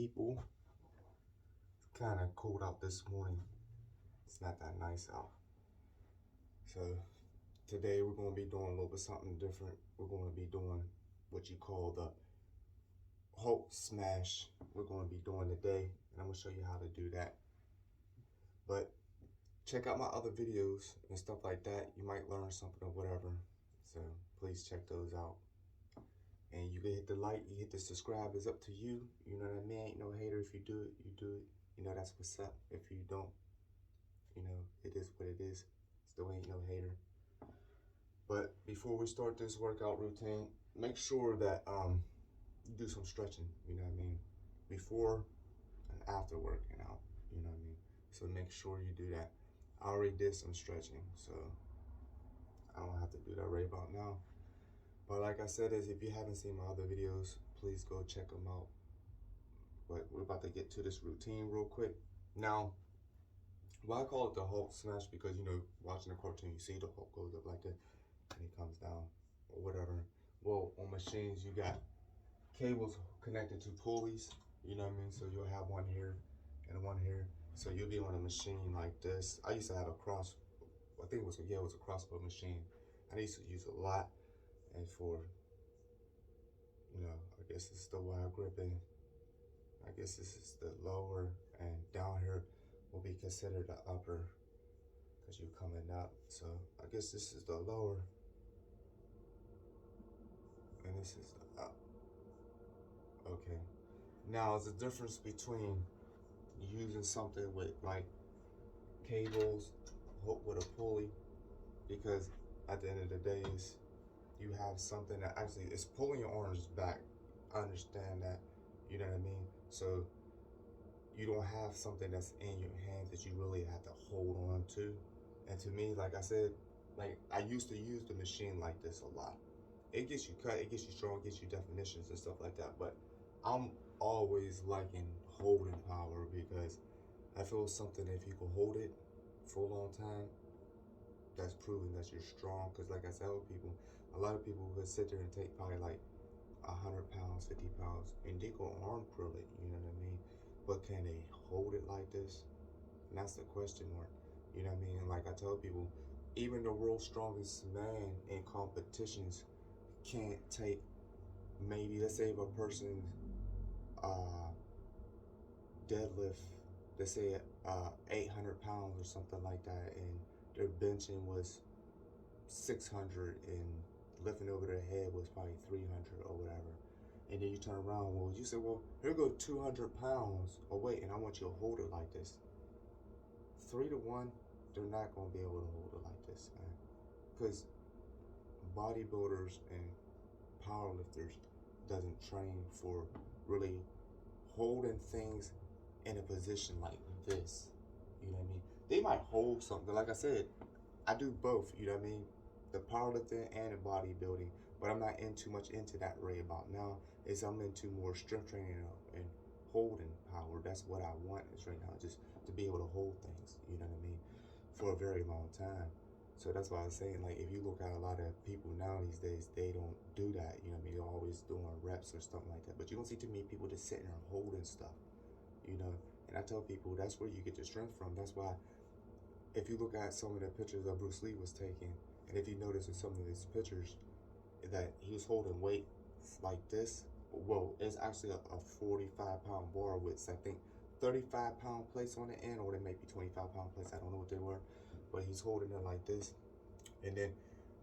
people. It's kind of cold out this morning. It's not that nice out. So today we're going to be doing a little bit something different. We're going to be doing what you call the Hulk smash. We're going to be doing today, and I'm going to show you how to do that. But check out my other videos and stuff like that. You might learn something or whatever. So please check those out. And you can hit the like, you hit the subscribe, it's up to you. You know what I mean? Ain't no hater. If you do it, you do it. You know, that's what's up. If you don't, you know, it is what it is. Still ain't no hater. But before we start this workout routine, make sure that you do some stretching, you know what I mean? Before and after working out, you know what I mean? So make sure you do that. I already did some stretching, so I don't have to do that right about now. But like I said, if you haven't seen my other videos, please go check them out. But we're about to get to this routine real quick. Now, why I call it the Hulk smash? Because, you know, watching the cartoon, you see the Hulk goes up like that, and he comes down, or whatever. Well, on machines, you got cables connected to pulleys, you know what I mean? So you'll have one here and one here. So you'll be on a machine like this. I used to have a I think it was a crossbow machine. I used to use a lot. And for, you know, I guess it's the wide gripping. I guess this is the lower, and down here will be considered the upper because you're coming up. So I guess this is the lower, and this is the up. Okay. Now, there's a difference between using something with like cables, hook with a pulley, because at the end of the day, you have something that actually is pulling your arms back. I understand that, you know what I mean? So you don't have something that's in your hands that you really have to hold on to. And to me, like I said, like I used to use the machine like this a lot. It gets you cut, it gets you strong, it gets you definitions and stuff like that. But I'm always liking holding power because I feel something, if you can hold it for a long time, that's proving that you're strong. Because like I tell people, a lot of people could sit there and take probably like 100 pounds, 50 pounds, and they go arm curl it, you know what I mean? But can they hold it like this? And that's the question mark, you know what I mean? And like I tell people, even the world's strongest man in competitions can't take, maybe, let's say if a person deadlift, let's say 800 pounds or something like that, and their benching was 600 and lifting over their head was probably 300 or whatever. And then you turn around, well, you say, well, here go 200 pounds. Oh, wait, and I want you to hold it like this. 3 to 1, they're not going to be able to hold it like this, man. Because bodybuilders and powerlifters doesn't train for really holding things in a position like this. You know what I mean? They might hold something. Like I said, I do both, you know what I mean? The powerlifting and the bodybuilding, but I'm not too much into that right about now. I'm into more strength training and holding power. That's what I want is right now, just to be able to hold things, you know what I mean, for a very long time. So that's why I was saying, like, if you look at a lot of people now these days, they don't do that, you know what I mean? They're always doing reps or something like that. But you don't see too many people just sitting there holding stuff, you know? And I tell people that's where you get your strength from. That's why if you look at some of the pictures that Bruce Lee was taking, and if you notice in some of his pictures that he was holding weight like this, well, it's actually a 45-pound bar with, I think, 35-pound plates on the end, or they may be 25-pound plates. I don't know what they were, but he's holding it like this, and then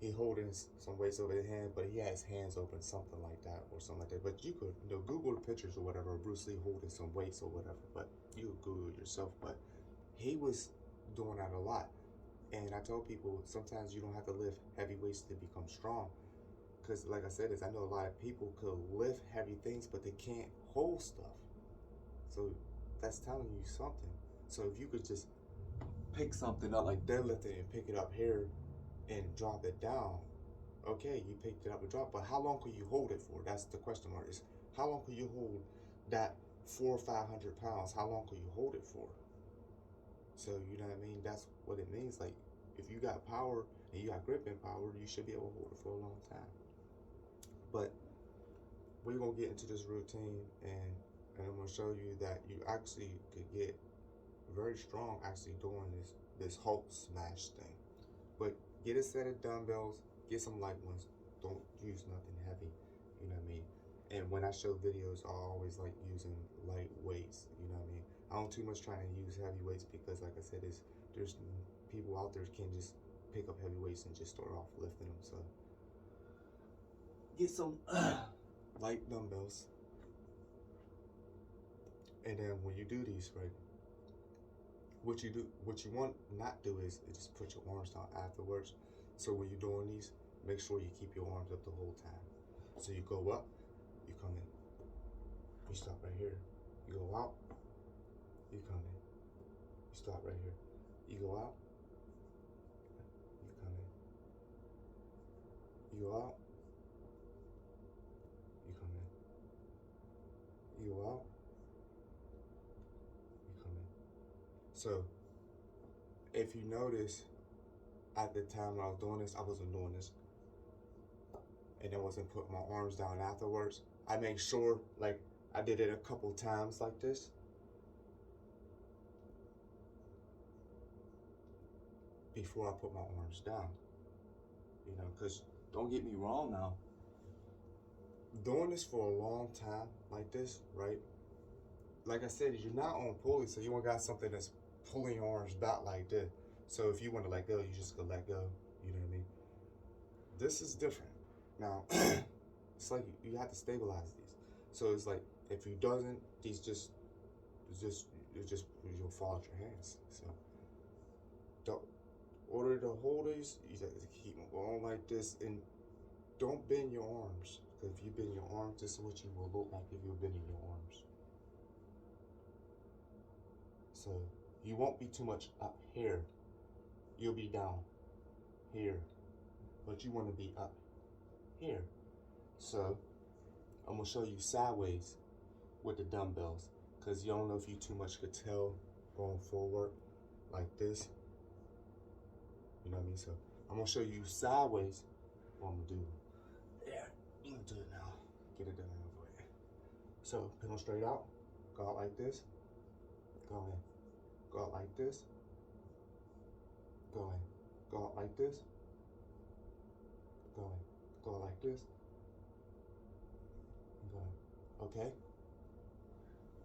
he holding some weights over his hand, but he has hands open, something like that, or something like that. But you could, you know, Google the pictures or whatever, Bruce Lee holding some weights or whatever. But you could Google it yourself. But he was doing that a lot. And I tell people, sometimes you don't have to lift heavy weights to become strong. Because like I said, I know a lot of people could lift heavy things, but they can't hold stuff. So that's telling you something. So if you could just pick something up like deadlifting and pick it up here and drop it down, okay, you picked it up and dropped, but how long could you hold it for? That's the question mark, is how long could you hold that 400 or 500 pounds? How long could you hold it for? So, you know what I mean? That's what it means. Like, if you got power and you got gripping power, you should be able to hold it for a long time. But we're going to get into this routine, and And I'm gonna show you that you actually could get very strong actually doing this Hulk smash thing. But get a set of dumbbells, get some light ones. Don't use nothing heavy. You know what I mean? And when I show videos, I always like using light weights. You know what I mean? I don't too much trying to use heavy weights because, like I said, there's people out there can just pick up heavy weights and just start off lifting them. So get some light dumbbells, and then when you do these, right? What you want not do is just put your arms down afterwards. So when you're doing these, make sure you keep your arms up the whole time. So you go up, you come in, you stop right here. You go out, you come in, you stop right here. You go out, you come in, you go out, you come in, you go out, you come in. So if you notice, at the time when I was doing this, I wasn't doing this, and I wasn't putting my arms down afterwards. I make sure, like, I did it a couple times like this. Before I put my arms down, you know, because don't get me wrong now, doing this for a long time like this, right? Like I said, you're not on pulley, so you don't got something that's pulling your arms back like this. So if you want to let go, you just go let go. You know what I mean? This is different. Now, it's like you have to stabilize these. So it's like if you doesn't, these you'll fall out your hands. So in order to hold these, you have to keep them going like this, and don't bend your arms. Because if you bend your arms, this is what you will look like if you're bending your arms. So you won't be too much up here. You'll be down here, but you want to be up here. So I'm gonna show you sideways with the dumbbells, because you don't know if you too much could tell going forward like this. You know what I mean? So I'm gonna show you sideways what I'm gonna do. Yeah, I'm gonna do it now. Get it done over with. So pin them straight out, go out like this, go in, go out like this, go in, go out like this, go in, go out like this, go in. Okay?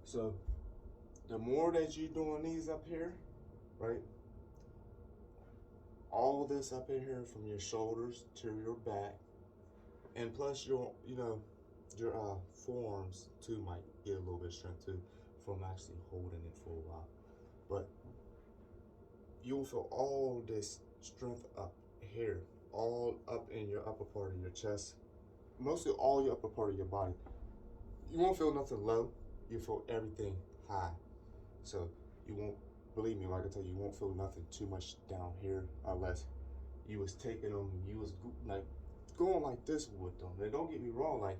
So the more that you're doing these up here, right? All this up in here from your shoulders to your back, and plus your forearms too might get a little bit of strength too from actually holding it for a while. But you'll feel all this strength up here, all up in your upper part of your chest, mostly all your upper part of your body. You won't feel nothing low, you feel everything high. So you won't, believe me, like I tell you, you won't feel nothing too much down here unless you was taking them, you was like going like this with them. And don't get me wrong, like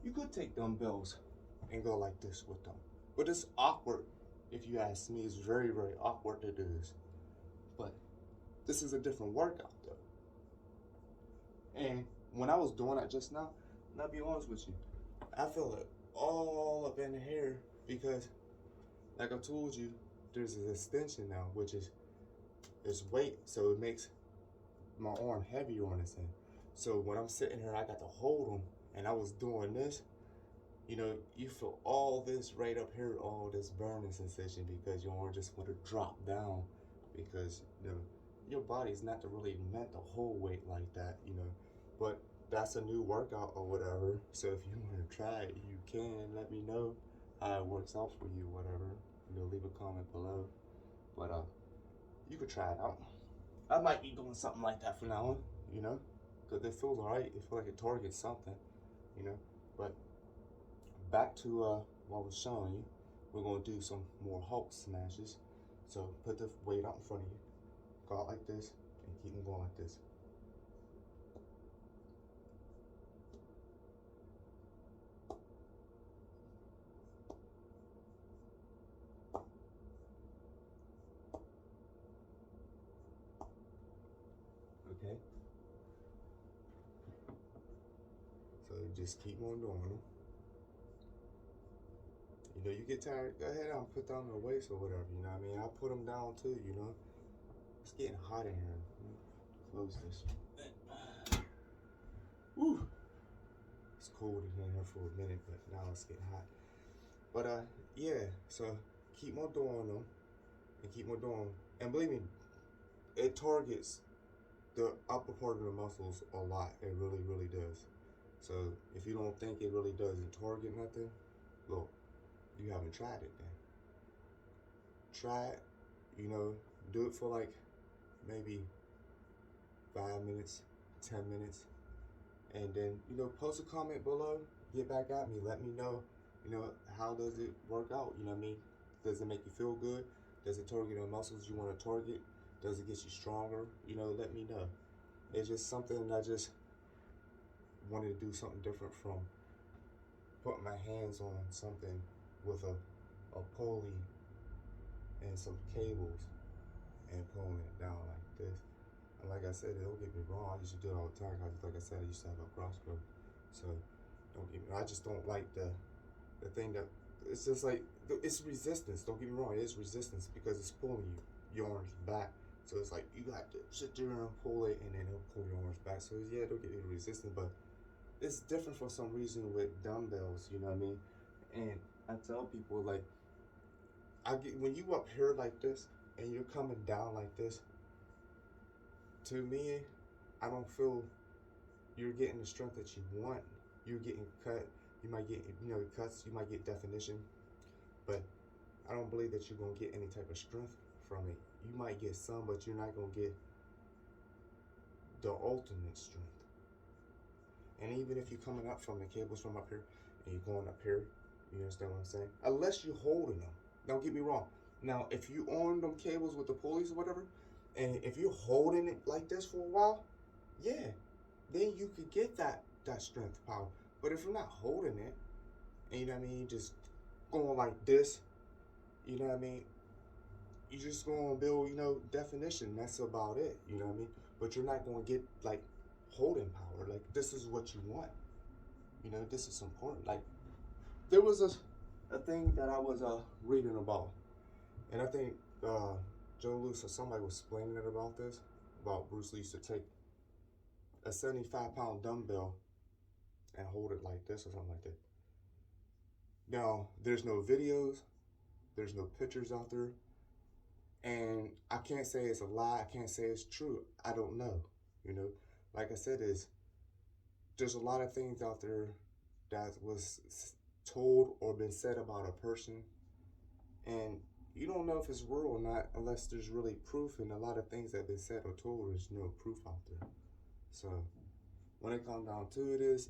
you could take dumbbells and go like this with them, but it's awkward. If you ask me, it's very, very awkward to do this. But this is a different workout though. And when I was doing that just now, and I'll be honest with you, I feel it all up in here because, like I told you, there's an extension now, which is weight, so it makes my arm heavier on this end. So when I'm sitting here, I got to hold them, and I was doing this. You know, you feel all this right up here, all this burning sensation, because your arm just want to drop down, because your body's not really meant to hold weight like that, you know. But that's a new workout or whatever. So if you want to try it, you can. Let me know how it works out for you, whatever. You know, leave a comment below. But you could try it out. I might be doing something like that from now on, you know, because it feels alright. It feels like it targets something, you know. But back to what I was showing you, we're going to do some more Hulk smashes. So put the weight out in front of you, go out like this, and keep them going like this. Okay? So just keep on doing them. You know, you get tired, go ahead and put down the weights or whatever, you know what I mean? I put them down too, you know. It's getting hot in here. Close this. Woo! It's cold in here for a minute, but now it's getting hot. But yeah, so keep on doing them and keep on doing them. And believe me, it targets the upper part of the muscles a lot. It really, really does. So if you don't think it really doesn't target nothing, look, you haven't tried it then. Try it, you know, do it for like maybe 5 minutes, 10 minutes, and then, you know, post a comment below, get back at me, let me know, you know, how does it work out, you know what I mean? Does it make you feel good? Does it target the muscles you want to target? Does it get you stronger? You know, let me know. It's just something I just wanted to do something different from putting my hands on something with a pulley and some cables and pulling it down like this. And like I said, don't get me wrong, I used to do it all the time. Like I said, I used to have a crossbow. So don't get me wrong, I just don't like the thing that, it's just like, it's resistance. Don't get me wrong, it is resistance because it's pulling your arms back. So it's like, you got to sit there and pull it, and then it'll pull your arms back. So yeah, don't get me resistance, but it's different for some reason with dumbbells, you know what I mean? And I tell people, like, when you up here like this, and you're coming down like this, to me, I don't feel you're getting the strength that you want. You're getting cut. You might get, you know, cuts. You might get definition, but I don't believe that you're gonna get any type of strength from it. You might get some, but you're not gonna get the ultimate strength. And even if you're coming up from the cables from up here and you're going up here, you understand what I'm saying? Unless you're holding them. Don't get me wrong. Now, if you on them cables with the pulleys or whatever, and if you're holding it like this for a while, yeah, then you could get that strength power. But if you're not holding it, and you know what I mean, you just going like this, you know what I mean, you're just going to build, you know, definition. That's about it, you know what I mean? But you're not going to get, like, holding power. Like, this is what you want. You know, this is important. Like, there was a thing that I was reading about, and I think Joe Louis or somebody was explaining it about this, about Bruce Lee used to take a 75-pound dumbbell and hold it like this or something like that. Now, there's no videos, there's no pictures out there, and I can't say it's a lie, I can't say it's true, I don't know, you know. Like I said, there's a lot of things out there that was told or been said about a person, and you don't know if it's real or not unless there's really proof, and a lot of things that have been said or told, there's no proof out there. So when it comes down to it is,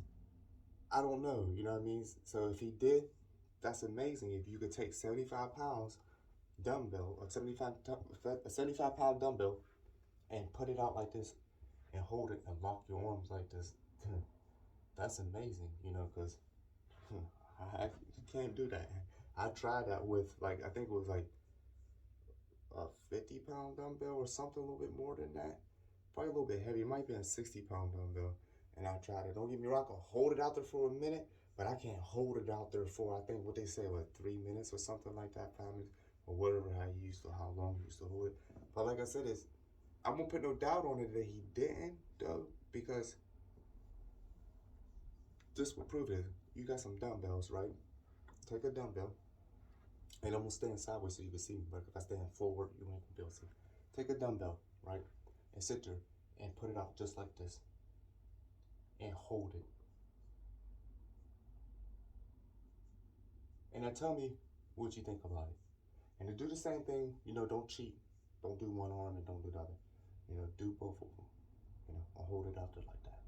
I don't know, you know what I mean? So if he did, that's amazing. If you could take 75 pounds dumbbell, a 75 pound dumbbell, and put it out like this and hold it and lock your arms like this, that's amazing, you know, because I can't do that. I tried that with, like, I think it was like a 50-pound dumbbell or something, a little bit more than that. Probably a little bit heavy. It might be a 60-pound dumbbell. And I tried it. Don't get me wrong, I can hold it out there for a minute, but I can't hold it out there for, I think what they say, what, 3 minutes or something like that, 5 minutes, or whatever, how long you used to hold it. But like I said, I won't put no doubt on it that he didn't, though, because this will prove it. You got some dumbbells, right? Take a dumbbell, and I'm gonna stand sideways so you can see me, but if I stand forward, you won't be able to see. Take a dumbbell, right, and sit there and put it out just like this, and hold it. And now tell me what you think about it. And to do the same thing, you know, don't cheat. Don't do one arm and don't do the other. You know, do both of them. You know, and hold it out there like that.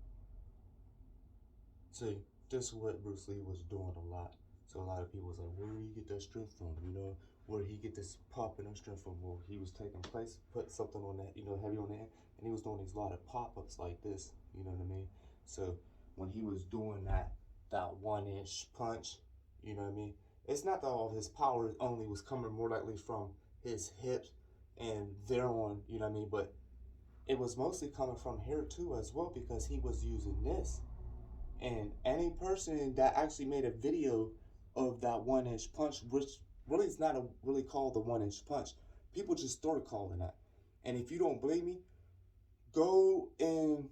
See, this is what Bruce Lee was doing a lot. So a lot of people was like, where did he get that strength from? You know, where did he get this pop and that strength from? Well, he was taking place, put something on that, you know, heavy on that, and he was doing these lot of pop-ups like this, you know what I mean? So when he was doing that 1-inch punch, you know what I mean? It's not that all of his power only was coming more likely from his hips and thereon, you know what I mean? But it was mostly coming from here too as well, because he was using this. And any person that actually made a video of that 1 inch punch, which really is not really called the 1 inch punch. People just started calling that. And if you don't believe me, go and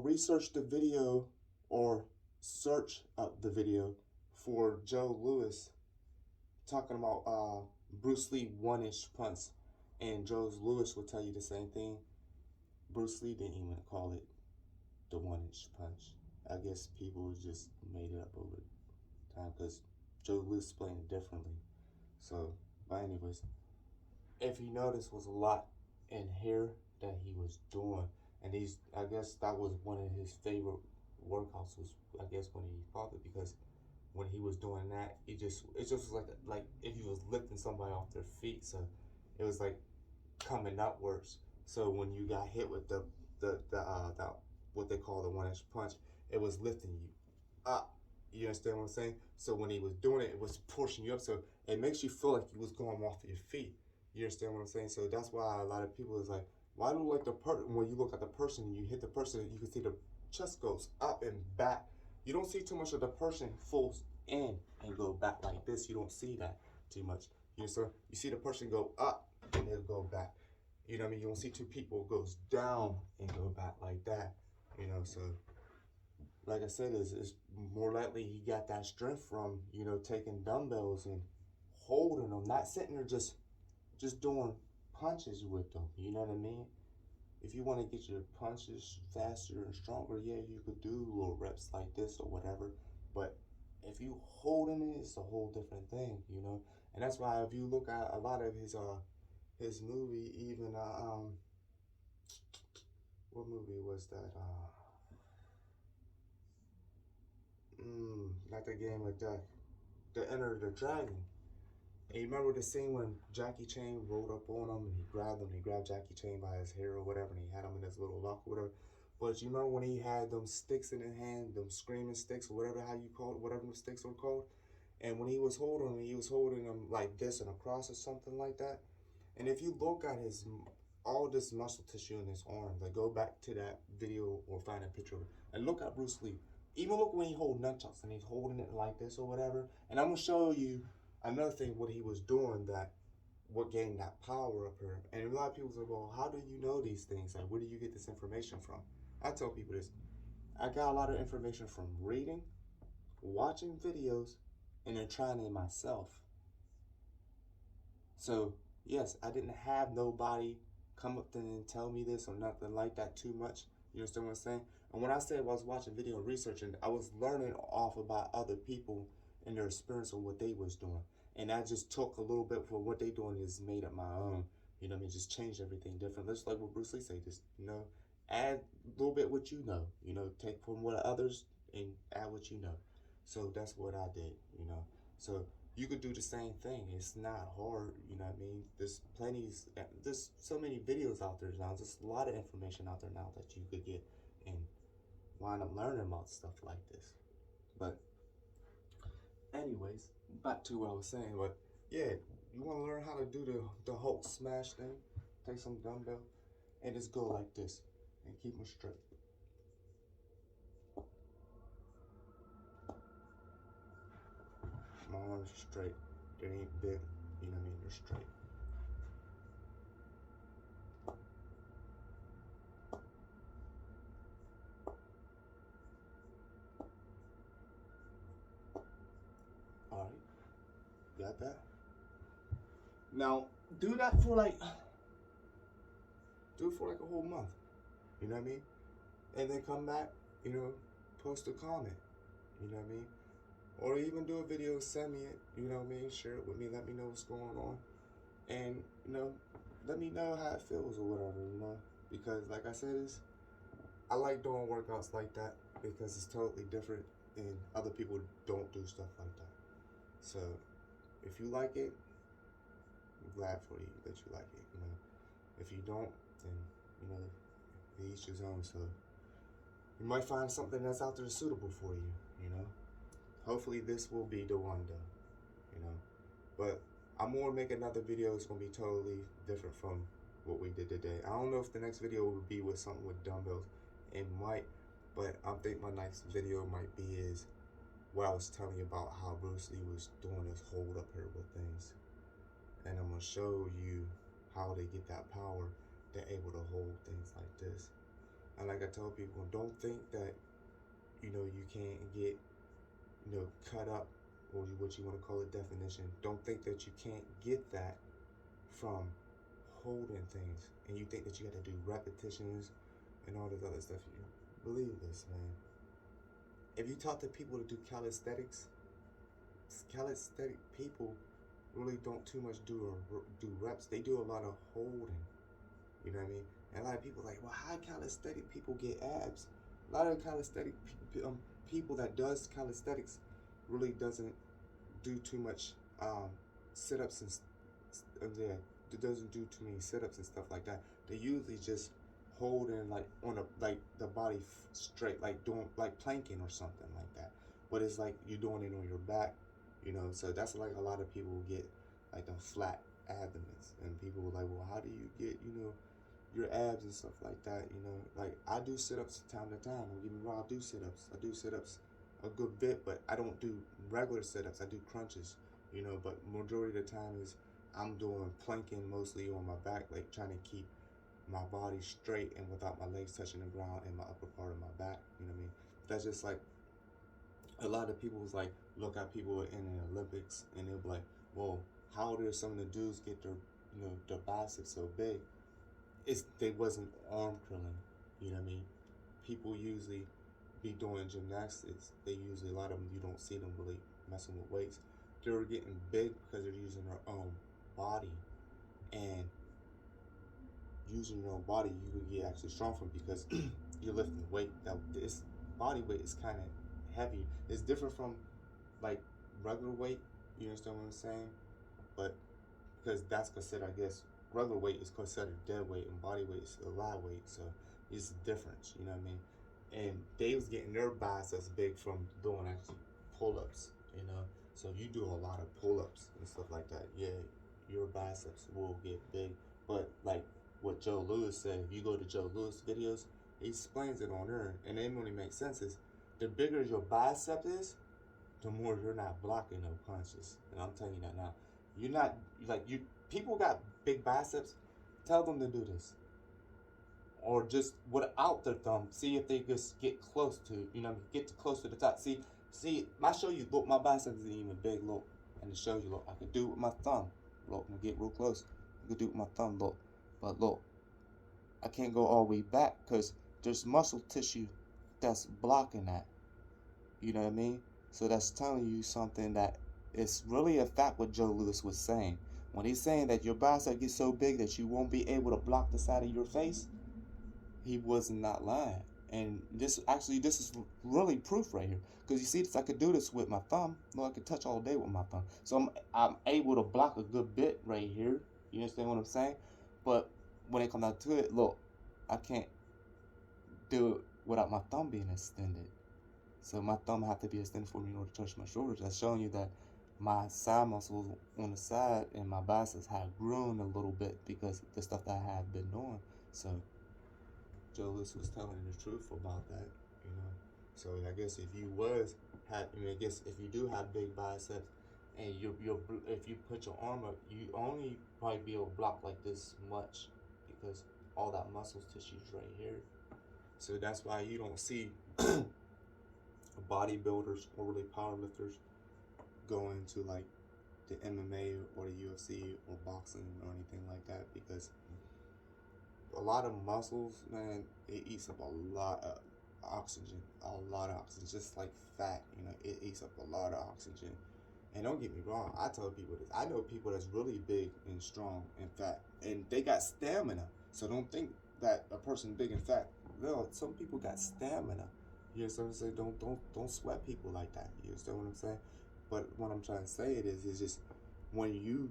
research the video or search up the video for Joe Louis talking about Bruce Lee 1 inch punch. And Joe Louis will tell you the same thing. Bruce Lee didn't even call it the 1 inch punch. I guess people just made it up over time because Joe Louis explained it differently. So, but anyways, if you notice, was a lot in here that he was doing, and I guess that was one of his favorite workouts. Was I guess when he fought it, because when he was doing that, it just was like if he was lifting somebody off their feet, so it was like coming upwards. So when you got hit with the what they call the 1 inch punch, it was lifting you up. You understand what I'm saying? So when he was doing it, it was pushing you up. So it makes you feel like you was going off your feet. You understand what I'm saying? So that's why a lot of people is like, why do like the when you look at the person and you hit the person, you can see the chest goes up and back. You don't see too much of the person falls in and go back like this. You don't see that too much. You see the person go up and they'll go back. You know what I mean? You don't see two people goes down and go back like that. You know, so like I said, it's more likely he got that strength from, taking dumbbells and holding them, not sitting there just doing punches with them. You know what I mean? If you want to get your punches faster and stronger, yeah, you could do little reps like this or whatever. But if you holding it, it's a whole different thing, And that's why if you look at a lot of his movie, even what movie was that? Not the Game of Death, the Enter the Dragon. And you remember the scene when Jackie Chan rolled up on him and he grabbed Jackie Chan by his hair or whatever, and he had him in his little lock or whatever. But you remember when he had them sticks in his hand, them screaming sticks or whatever, how you call it, whatever them sticks are called. And when he was holding them like this and across or something like that. And if you look at all this muscle tissue in his arms, like go back to that video or find a picture of it, and look at Bruce Lee. Even look when he hold nunchucks and he's holding it like this or whatever. And I'm gonna show you another thing, what he was doing, what gained that power up here. And a lot of people say, well, how do you know these things? Like, where do you get this information from? I tell people this. I got a lot of information from reading, watching videos, and then trying it myself. So, yes, I didn't have nobody come up and tell me this or nothing like that too much. You understand what I'm saying? And when I said I was watching video and researching, I was learning off about other people and their experience of what they was doing. And I just took a little bit for what they doing and just made up my own. You know what I mean? Just changed everything different. Just like what Bruce Lee said, just, add a little bit what you know. Take from what others and add what you know. So that's what I did, So you could do the same thing. It's not hard, you know what I mean? There's so many videos out there now. There's a lot of information out there now that you could get and wind up learning about stuff like this. But anyways, back to what I was saying. But yeah, you want to learn how to do the Hulk smash thing? Take some dumbbell and just go like this and keep them straight. My arms are straight. They ain't big, you know what I mean? They're straight. Alright, got that? Now, do it for like a whole month, you know what I mean? And then come back, post a comment, you know what I mean? Or even do a video, send me it, you know what I mean? Share it with me, let me know what's going on. And, let me know how it feels or whatever, Because like I said, I like doing workouts like that because it's totally different and other people don't do stuff like that. So, if you like it, I'm glad for you that you like it, If you don't, then, each his own. So, you might find something that's out there suitable for you, Hopefully this will be the one though, But I'm gonna make another video. It's gonna be totally different from what we did today. I don't know if the next video will be with something with dumbbells. It might, but I think my next video might be what I was telling you about how Bruce Lee was doing this hold up here with things, and I'm gonna show you how they get that power. They're able to hold things like this. And like I tell people, don't think that you can't get cut up, or what you want to call it, definition. Don't think that you can't get that from holding things, and you think that you got to do repetitions and all this other stuff. You believe this, man. If you talk to people to do calisthenic people really don't too much do reps. They do a lot of holding. You know what I mean? And a lot of people are like, well, how calisthenic people get abs? A lot of calisthenic people that does calisthenics really doesn't do too much sit-ups and yeah, it doesn't do too many sit-ups and stuff like that. They usually just holding like on the body straight, like doing like planking or something like that. But it's like you're doing it on your back, So that's like a lot of people get like them flat abdomens, and people were like, well, how do you get your abs and stuff like that? Like I do sit-ups time to time. Don't get me wrong, I do sit-ups a good bit, but I don't do regular sit-ups. I do crunches, but majority of the time is I'm doing planking mostly on my back, like trying to keep my body straight and without my legs touching the ground and my upper part of my back. You know what I mean? That's just like a lot of people was like, look at people in the Olympics and they'll be like, well, how do some of the dudes get their biceps so big? They wasn't arm curling. You know what I mean? People usually be doing gymnastics. They usually, a lot of them, you don't see them really messing with weights. They're getting big because they're using their own body, and using your own body, you would get actually strong from, because you're lifting weight. That this body weight is kind of heavy. It's different from like regular weight. You understand what I'm saying? But because that's considered, I guess, regular weight is considered dead weight, and body weight is a live weight. So it's a difference. You know what I mean? And they was getting their biceps big from doing actually pull-ups. So you do a lot of pull-ups and stuff like that. Yeah, your biceps will get big. But like what Joe Lewis said, if you go to Joe Lewis videos, he explains it on there, and it only makes sense is the bigger your bicep is, the more you're not blocking no punches. And I'm telling you that now. You're not people got big biceps. Tell them to do this, or just without their thumb. See if they just get close to, get close to the top. See. I show you. Look, my biceps isn't even big. Look, and it shows you. Look, I can do it with my thumb. Look, I'm gonna get real close. I can do it with my thumb. Look, but look, I can't go all the way back because there's muscle tissue that's blocking that. You know what I mean? So that's telling you something that it's really a fact what Joe Lewis was saying. When he's saying that your bicep gets so big that you won't be able to block the side of your face, he was not lying. And this is really proof right here. Because you see this, I could do this with my thumb. No, I could touch all day with my thumb. So I'm able to block a good bit right here. You understand what I'm saying? But when it comes down to it, look, I can't do it without my thumb being extended. So my thumb have to be extended for me in order to touch my shoulders. That's showing you that my side muscles on the side and my biceps have grown a little bit because the stuff that I have been doing. So Joe Lewis was telling the truth about that. So I guess if you do have big biceps, and if you put your arm up, you only probably be able to block like this much because all that muscle tissue is right here. So that's why you don't see bodybuilders or really powerlifters go into like the MMA or the UFC or boxing or anything like that, because a lot of muscles, man, it eats up a lot of oxygen, just like fat. It eats up a lot of oxygen. And don't get me wrong, I tell people this. I know people that's really big and strong and fat, and they got stamina. So don't think that a person big and fat. No, some people got stamina. You understand what I'm saying? Don't sweat people like that. You understand what I'm saying? But what I'm trying to say is just when you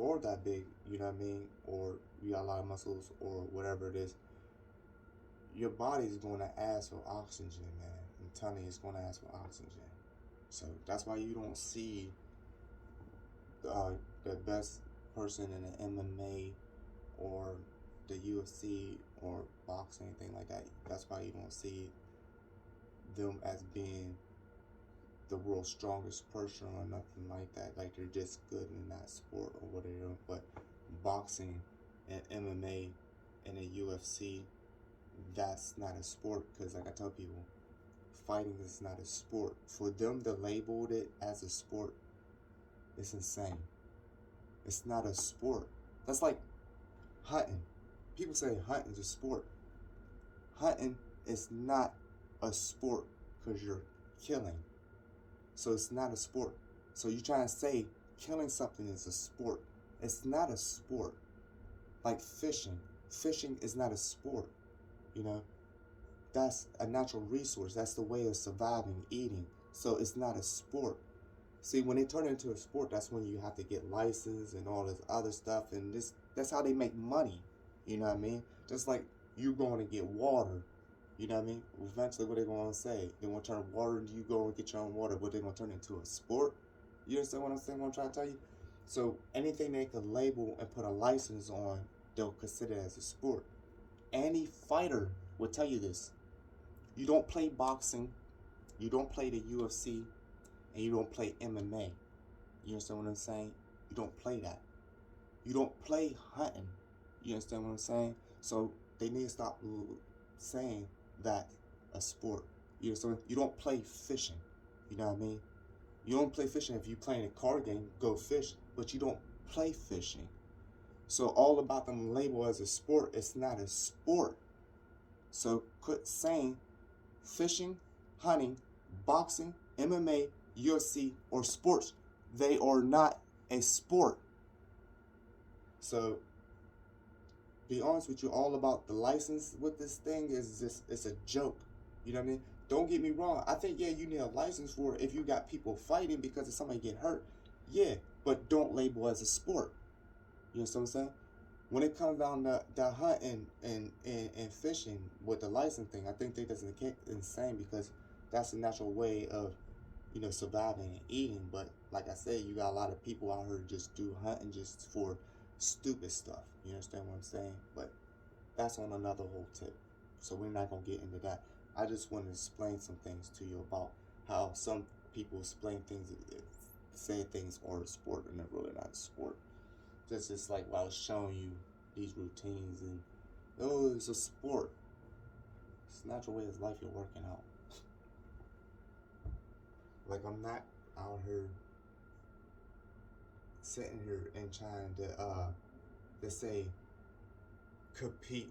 are that big, you know what I mean, or you got a lot of muscles or whatever it is, your body's going to ask for oxygen, man. I'm telling you, it's going to ask for oxygen. So that's why you don't see the best person in the MMA or the UFC or boxing, anything like that. That's why you don't see them as being the world's strongest person or nothing like that. Like they're just good in that sport or whatever. But boxing and MMA and the UFC, that's not a sport. Because like I tell people, fighting is not a sport. For them to label it as a sport, it's insane. It's not a sport. That's like hunting. People say hunting's a sport. Hunting is not a sport because you're killing. So it's not a sport. So you're trying to say killing something is a sport. It's not a sport. Like fishing. Fishing is not a sport. You know, that's a natural resource. That's the way of surviving, eating. So it's not a sport. See, when they turn it into a sport, that's when you have to get licensed and all this other stuff. And that's how they make money. You know what I mean? Just like you going to get water. You know what I mean? Eventually, what they're going to say? They're going to turn water into you go and get your own water, but they're going to turn it into a sport. You understand what I'm saying? What I'm trying to tell you? So anything they could label and put a license on, they'll consider it as a sport. Any fighter will tell you this. You don't play boxing, you don't play the UFC, and you don't play MMA. You understand what I'm saying? You don't play that. You don't play hunting. You understand what I'm saying? So they need to stop saying that a sport. You understand? You don't play fishing. You know what I mean? You don't play fishing. If you play in a card game, go fish, but you don't play fishing. So all about them label as a sport, it's not a sport. So quit saying fishing, hunting, boxing, MMA, UFC, or sports. They are not a sport. So be honest with you, all about the license with this thing is just, it's a joke. You know what I mean? Don't get me wrong. I think, yeah, you need a license for it if you got people fighting because if somebody get hurt. Yeah, but don't label as a sport. You know what I'm saying? When it comes down to hunting and fishing with the license thing, I think they just insane because that's a natural way of, you know, surviving and eating. But like I said, you got a lot of people out here just do hunting just for stupid stuff. You understand what I'm saying? But that's on another whole tip. So we're not going to get into that. I just want to explain some things to you about how some people explain things, say things are a sport and they're really not a sport. Just like while I was showing you these routines and, oh, it's a sport. It's a natural way of life you're working out. Like I'm not out here sitting here and trying to say compete,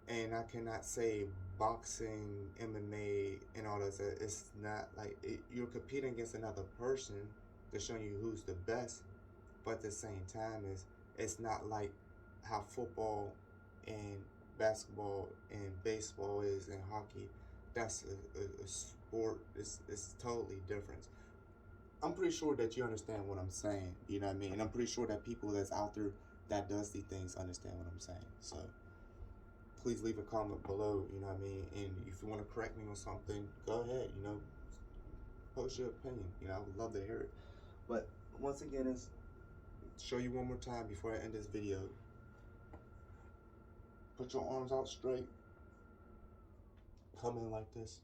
and I cannot say boxing, MMA, and all that. It's not like you're competing against another person to show you who's the best, but at the same time it's not like how football and basketball and baseball is and hockey. That's a sport. It's totally different. I'm pretty sure that you understand what I'm saying. You know what I mean? And I'm pretty sure that people that's out there that does these things understand what I'm saying. So please leave a comment below. You know what I mean? And if you want to correct me on something, go ahead. You know, post your opinion. You know, I would love to hear it. But once again, it's show you one more time before I end this video. Put your arms out straight. Come in like this.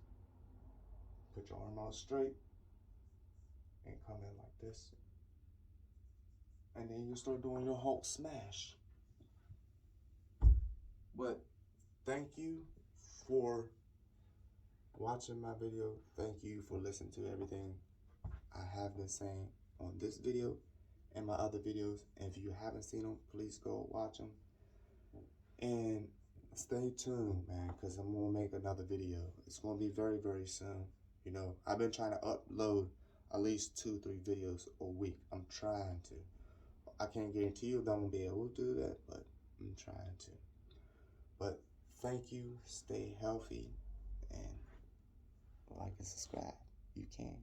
Put your arm out straight. And come in like this. And then you start doing your Hulk smash. But thank you for watching my video. Thank you for listening to everything I have been saying on this video and my other videos. And if you haven't seen them, please go watch them. And stay tuned, man, because I'm going to make another video. It's going to be very, very soon. You know, I've been trying to upload at least 2-3 videos a week. I'm trying to. I can't guarantee you that I'm going to be able to do that, but I'm trying to. But thank you. Stay healthy. And like and subscribe. You can.